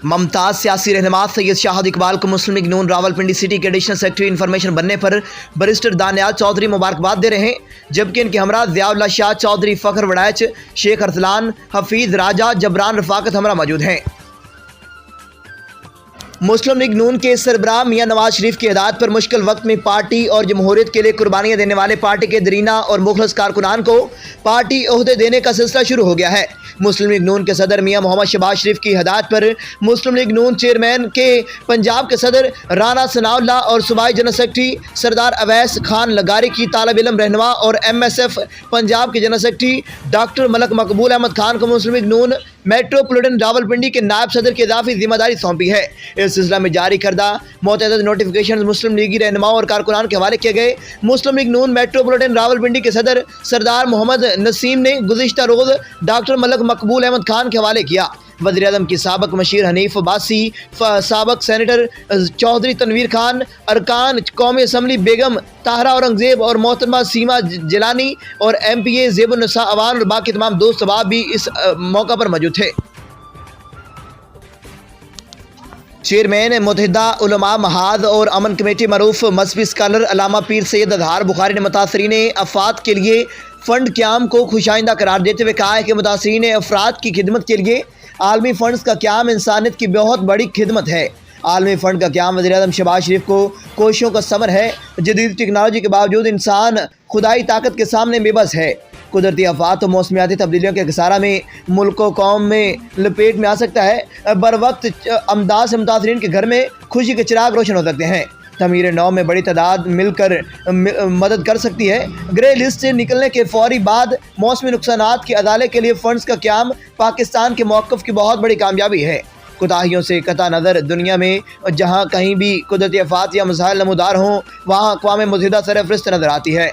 ممتاز سیاسی رہنما سید شاہد اقبال کو مسلم لیگ نون راولپنڈی سٹی کے ایڈیشنل سیکرٹری انفارمیشن بننے پر بیرسٹر دانیال چودھری مبارکباد دے رہے ہیں، جبکہ ان کے ہمراہ ضیاء اللہ شاہ چودھری، فخر وڑائچ، شیخ ارسلان، حفیظ راجہ، جبران رفاقت ہمراہ موجود ہیں۔ مسلم لیگ نون کے سربراہ میاں نواز شریف کی ہدایت پر مشکل وقت میں پارٹی اور جمہوریت کے لیے قربانیاں دینے والے پارٹی کے درینہ اور مخلص کارکنان کو پارٹی عہدے دینے کا سلسلہ شروع ہو گیا ہے۔ مسلم لیگ نون کے صدر میاں محمد شہباز شریف کی ہدایت پر مسلم لیگ نون چیئرمین کے پنجاب کے صدر رانا ثناء اللہ اور صوبائی جنرل سیکرٹری سردار اویس خان لگاری کی طالب علم رہنما اور ایم ایس ایف پنجاب کے جنرل سیکرٹری ڈاکٹر ملک مقبول احمد خان کو مسلم لیگ نون میٹروپولیٹن راولپنڈی کے نائب صدر کی اضافی ذمہ داری سونپی ہے۔ اس سلسلہ میں جاری کردہ متعدد نوٹیفکیشن مسلم لیگی رہنماؤں اور کارکنان کے حوالے کیے گئے۔ مسلم لیگ نون میٹروپولیٹن راولپنڈی کے صدر سردار محمد نسیم نے گزشتہ روز ڈاکٹر ملک مقبول احمد خان کے حوالے کیا۔ وزیر اعظم کی سابق مشیر حنیف عباسی، سابق سینیٹر چودھری تنویر خان، ارکان قومی اسمبلی بیگم طاہرہ اورنگزیب اور محترمہ سیما جیلانی اور ایم پی اے زیب النساء اوان اور باقی تمام دوست احباب بھی اس موقع پر موجود تھے۔ چیئرمین متحدہ علماء محاذ اور امن کمیٹی معروف مذہبی اسکالر علامہ پیر سید اظہار بخاری نے متاثرین افراد کے لیے فنڈ قیام کو خوشائندہ قرار دیتے ہوئے کہا ہے کہ متاثرین افراد کی خدمت کے لیے عالمی فنڈز کا قیام انسانیت کی بہت بڑی خدمت ہے۔ عالمی فنڈ کا قیام وزیر اعظم شہباز شریف کو کوششوں کا ثمر ہے۔ جدید ٹیکنالوجی کے باوجود انسان خدائی طاقت کے سامنے بے بس ہے۔ قدرتی آفات و موسمیاتی تبدیلیوں کے خسارہ میں ملک و قوم میں لپیٹ میں آ سکتا ہے۔ بر وقت امداد سے متاثرین کے گھر میں خوشی کے چراغ روشن ہو سکتے ہیں۔ تعمیر نو میں بڑی تعداد مل کر مدد کر سکتی ہے۔ گرے لسٹ سے نکلنے کے فوری بعد موسمی نقصانات کے ازالے کے لیے فنڈز کا قیام پاکستان کے موقف کی بہت بڑی کامیابی ہے۔ کوتاہیوں سے قطع نظر دنیا میں جہاں کہیں بھی قدرتی آفات یا مسائل نمودار ہوں، وہاں اقوام متحدہ سرفرست نظر آتی ہے۔